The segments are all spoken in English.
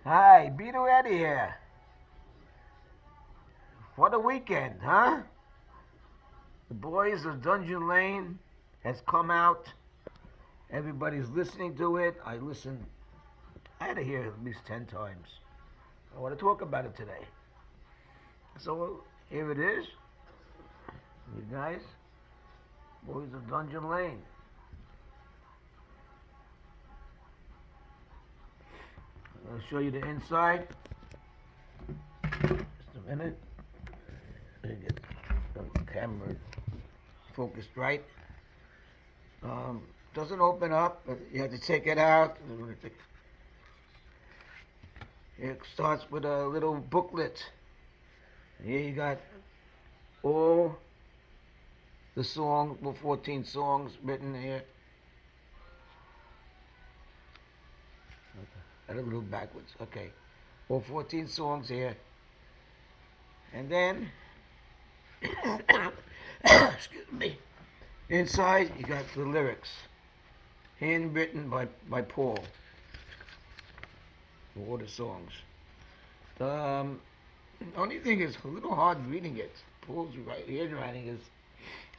Hi, Beto Eddie here. What a weekend, huh? The boys of Dungeon Lane has come out. Everybody's listening to it. I had to hear it at least 10 times. I want to talk about it today. So here it is. You guys, boys of Dungeon Lane. I'll show you the inside. Just a minute. Let me get the camera focused right. Doesn't open up, but you have to take it out. It starts with a little booklet. Here you got all the songs, well, 14 songs written here. Got a little backwards. Okay. All 14 songs here. And then, excuse me, inside you got the lyrics, handwritten by Paul, for all the songs. The only thing is a little hard reading it. Paul's handwriting is,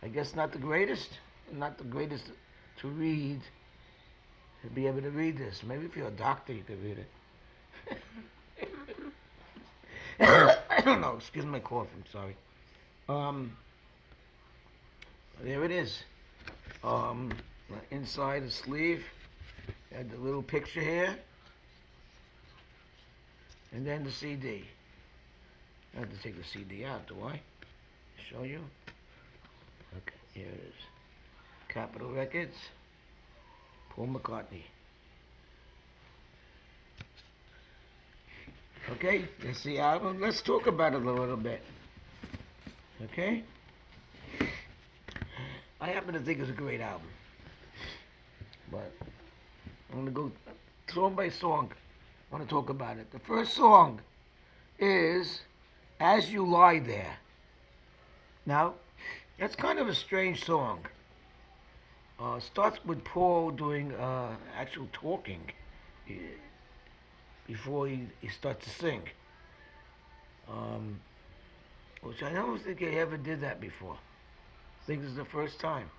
I guess, not the greatest. Not the greatest to read. To be able to read this. Maybe if you're a doctor, you could read it. I don't know. Excuse my cough. I'm sorry. There it is. Um, inside the sleeve, had the little picture here, and then the CD. I have to take the CD out, do I? Show you. Okay, here it is. Capitol Records, Paul McCartney. Okay, that's the album. Let's talk about it a little bit. Okay? I happen to think it's a great album. But I'm going to go song by song. I want to talk about it. The first song is As You Lie There. Now, that's kind of a strange song. Starts with Paul doing actual talking before he starts to sing. Which I don't think he ever did that before. I think this is the first time.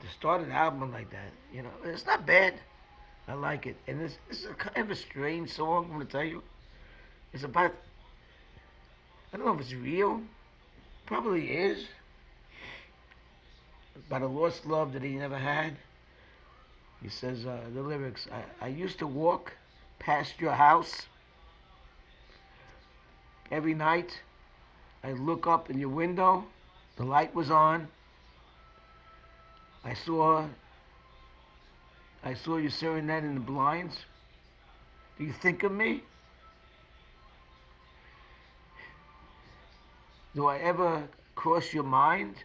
To start an album like that, it's not bad. I like it. And this is a kind of a strange song, I'm going to tell you. It's about, I don't know if it's real. Probably is. About a lost love that he never had. He says, the lyrics, I used to walk past your house every night. I'd look up in your window. The light was on. I saw you serenade in the blinds. Do you think of me? Do I ever cross your mind?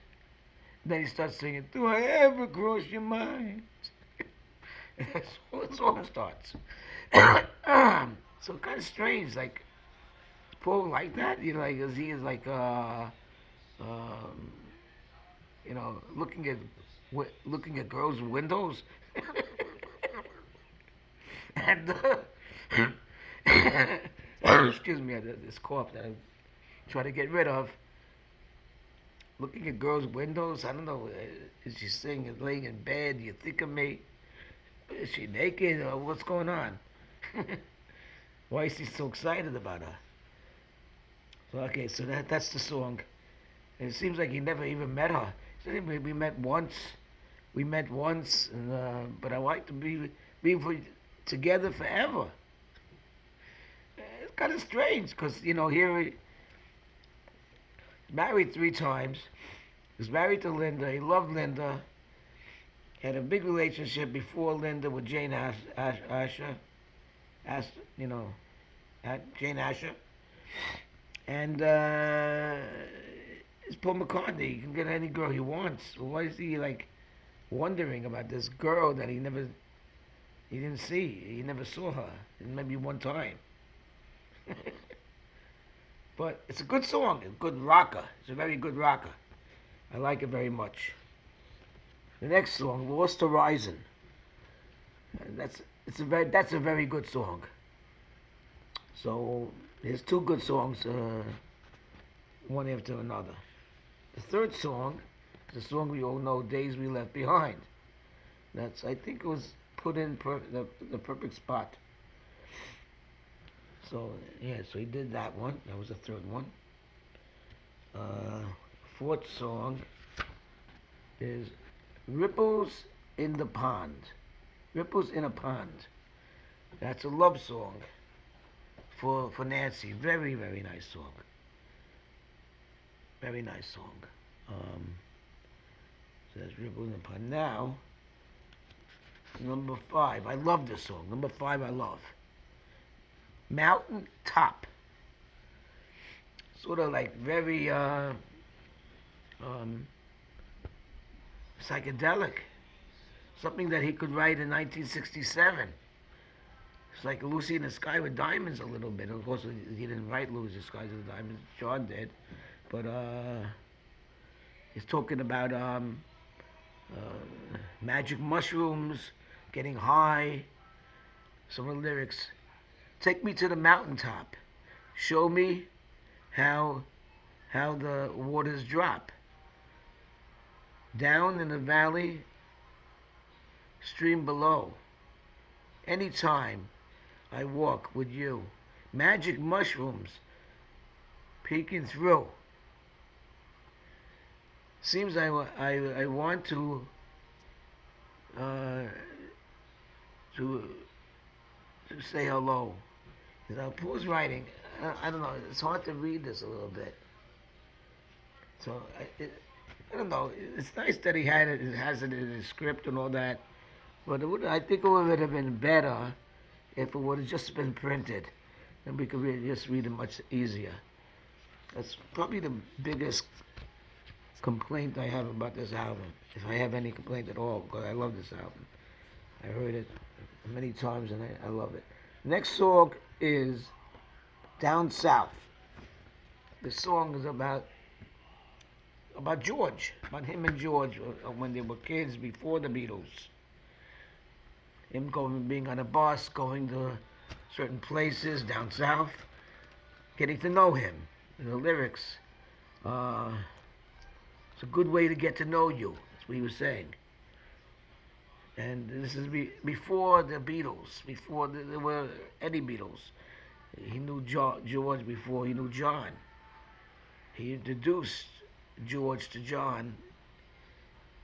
Then he starts singing, do I ever cross your mind? That's how the song starts. So kind of strange, like, Paul like that, like, as he is like, um, looking at girls' windows. And excuse me, this cough that I try to get rid of. Looking at girls' windows, I don't know. Is she singing, laying in bed? Do you think of me? Is she naked? Or what's going on? Why is he so excited about her? So okay, so that's the song. And it seems like he never even met her. So we met once. We met once, but I like to be together forever. It's kind of strange because here he married 3 times. He was married to Linda. He loved Linda. Had a big relationship before Linda with Jane Asher. You know, Jane Asher. And it's Paul McCartney. He can get any girl he wants. Why is he like wondering about this girl that he didn't see? He never saw her. Maybe one time. But it's a good song. It's a good rocker. It's a very good rocker. I like it very much. The next song, Lost Horizon. That's a very good song. So there's two good songs, one after another. The third song is a song we all know, "Days We Left Behind." That's, I think it was put in the perfect spot. So yeah, so he did that one. That was the third one. Uh, Fourth song is "Ripples in the Pond." Ripples in a Pond. That's a love song for Nancy. Very very nice song. Very nice song. Um, so that's "Ripples in the Pond." Now number five. I love this song. Number five, I love "Mountain Top." Sort of like very um, psychedelic. Something that he could write in 1967. It's like Lucy in the Sky with Diamonds a little bit. Of course, he didn't write Lucy in the Sky with Diamonds. John did. But he's talking about magic mushrooms, getting high. Some of the lyrics. Take me to the mountaintop. Show me how the waters drop. Down in the valley, stream below. Anytime I walk with you. Magic mushrooms peeking through. Seems I want uh, to say hello. Paul's writing. I don't know. It's hard to read this a little bit. So I don't know. It's nice that he had it. It has it in his script and all that. But I think it would have been better if it would have just been printed, then we could just read it much easier. That's probably the biggest complaint I have about this album, if I have any complaint at all, because I love this album. I heard it many times and I love it. Next song is "Down South." The song is about George, about him and George when they were kids before the Beatles. Him being on a bus, going to certain places down south, getting to know him. And the lyrics, uh, it's a good way to get to know you. That's what he was saying. And this is before the Beatles, before there were any Beatles. He knew George before he knew John. He introduced George to John.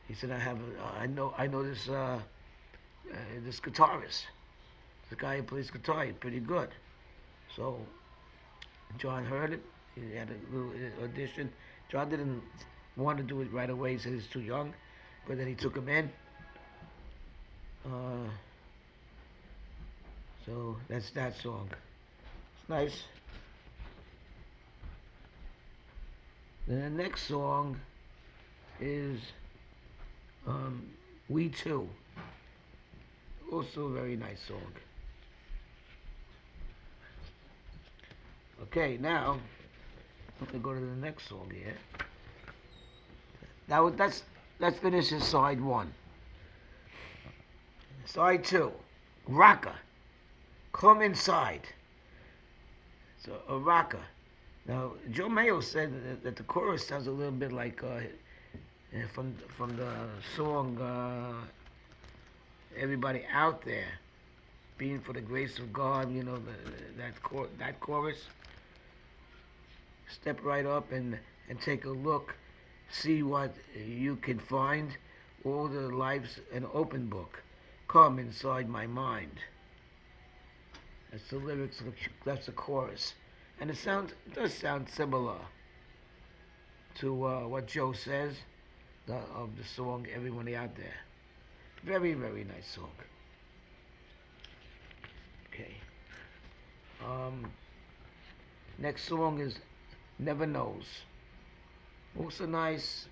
He said, I know this guitarist. The guy who plays guitar, he's pretty good." So John heard it. He had a little audition. John didn't want to do it right away. He said he's too young. But then he took him in. Uh, so that's that song. It's nice. Then the next song is "We Too." Also a very nice song. Okay, now I'm gonna go to the next song here. Now that finishes side one. Side two, "Rocker." Come inside. So a rocker. Now Joe Mayo said that the chorus sounds a little bit like from the song "Everybody Out There," being for the grace of God. You know that chorus. Step right up and take a look, see what you can find. All the life's an open book. Come inside my mind. That's the lyrics. That's the chorus, and it does sound similar to what Joe says of the song "Everybody Out There." Very very nice song. Okay. Next song is "Never Knows." Also nice.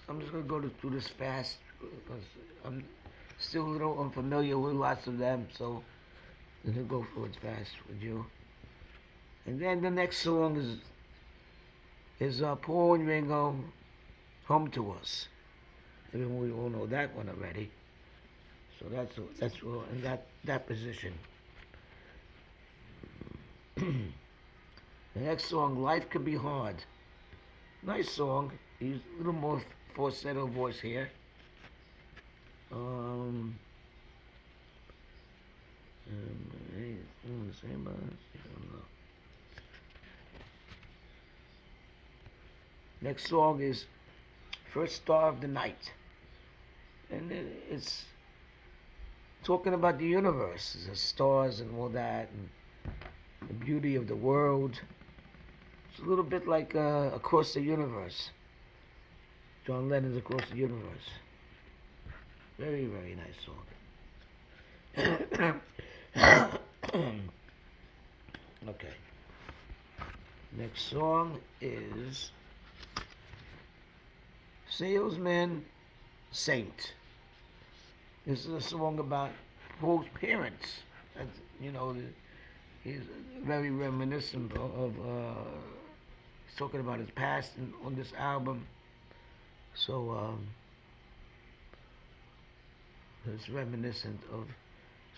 I'm just gonna go through this fast because I'm still a little unfamiliar with lots of them, so I'm gonna go through it fast with you. And then the next song is Paul and Ringo, "Home to Us." Even we all know that one already. So that's in that position. The next song, Life Could Be Hard. Nice song. He's a little more falsetto voice here. Um, Next song is First Star of the Night. And it's talking about the universe, the stars and all that, and the beauty of the world. It's a little bit like Across the Universe. John Lennon's Across the Universe. Very, very nice song. Okay. Next song is Salesman Saint. This is a song about Paul's parents. And, you know, he's very reminiscent of he's talking about his past on this album. So it's reminiscent of,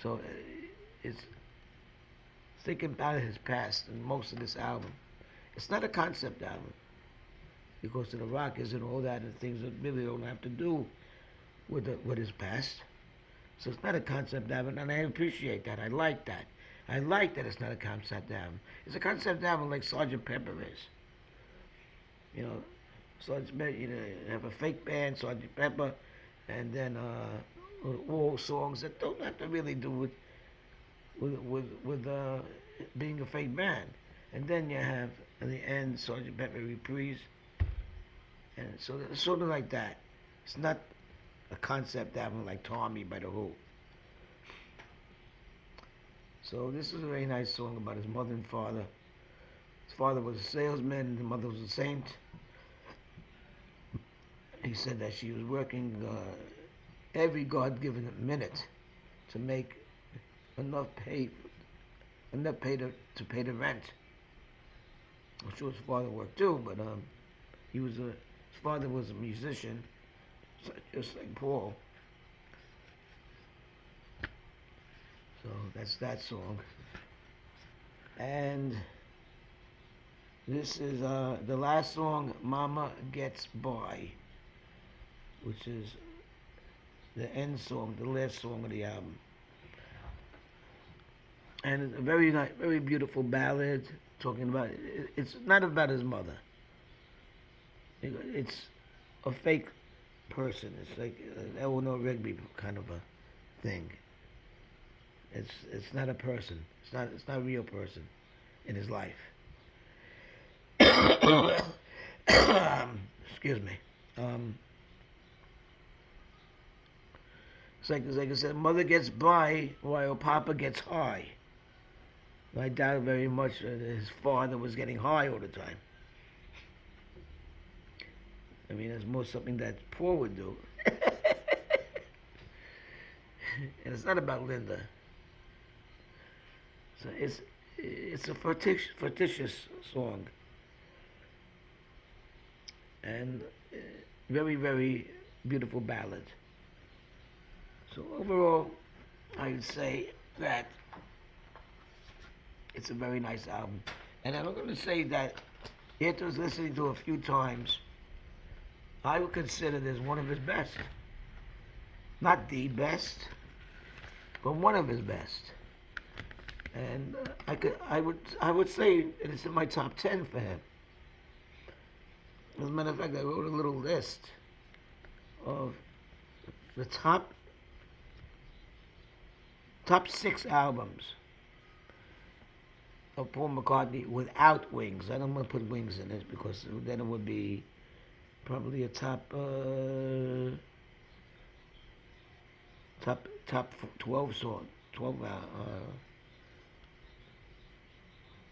so it's thinking about his past in most of this album. It's not a concept album because of the rockers and all that and things that really don't have to do with his past. So it's not a concept album, and I appreciate that. I like that. I like that it's not a concept album. It's a concept album like Sgt. Pepper is. You know, Sgt. Pepper, you have a fake band, Sgt. Pepper, and then all songs that don't have to really do with being a fake band. And then you have, in the end, Sgt. Pepper reprise. And so it's sort of like that. It's not a concept album like Tommy by The Who. So this is a very nice song about his mother and father. His father was a salesman and his mother was a saint. He said that she was working every God-given minute to make enough pay to pay the rent. I'm sure his father worked too, but his father was a musician, just like Paul. So that's that song. And this is the last song, Mama Gets By, which is the end song, the last song of the album. And it's a very nice, very beautiful ballad talking about, it's not about his mother. It's a fake person. It's like Eleanor Rigby kind of a thing. It's not a person. It's not a real person in his life. Excuse me. It's like I said, mother gets by while Papa gets high. I doubt very much that his father was getting high all the time. I mean, that's more something that Paul would do. And it's not about Linda. So it's a fictitious song. And very, very beautiful ballad. So overall, I'd say that it's a very nice album. And I'm going to say that after listening to it a few times, I would consider this one of his best. Not the best, but one of his best. And I would say that it's in my top 10 for him. As a matter of fact, I wrote a little list of the top 6 albums of Paul McCartney without Wings. I don't want to put Wings in it because then it would be probably a top 12 song, 12.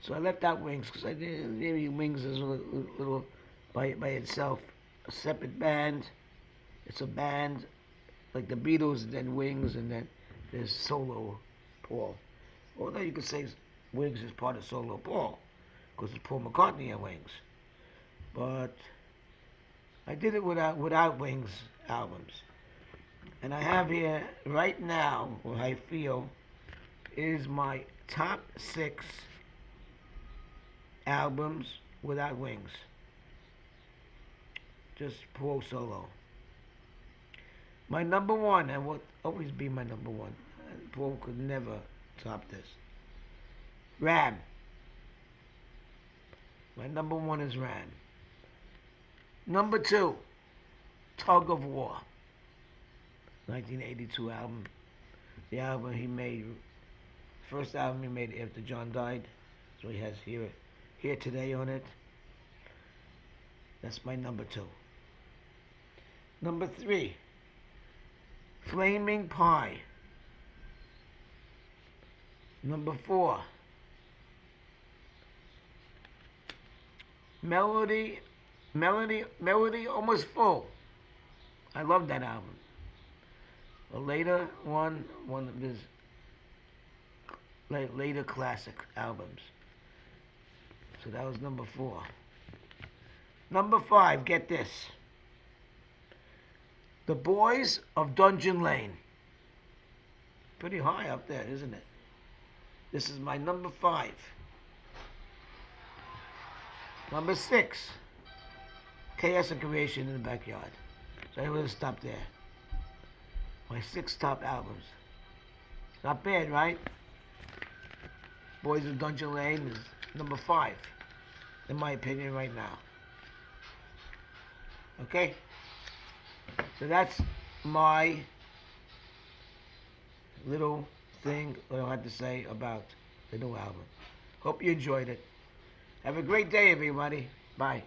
So I left out Wings because I did maybe Wings is a little by itself, a separate band. It's a band like the Beatles, and then Wings, and then there's solo Paul. Although you could say Wings is part of solo Paul because it's Paul McCartney and Wings, but I did it without Wings albums. And I have here right now what I feel is my top 6 albums without wings. Just Paul solo. My number one, and will always be my number one. Paul could never top this. Ram. My number one is Ram. Number two, Tug of War. 1982 album. The album he made, first album he made after John died. So he has Here Today on it. That's my number two. Number three, Flaming Pie. Number four, Melody Almost Full. I love that album. A later one of his later classic albums. So that was number four. Number five, get this. The Boys of Dungeon Lane. Pretty high up there, isn't it? This is my number five. Number six, Chaos and Creation in the Backyard. So I will stop there. My six top albums. Not bad, right? Boys of Dungeon Lane is number five, in my opinion, right now. Okay? So that's my little thing that I had to say about the new album. Hope you enjoyed it. Have a great day, everybody. Bye.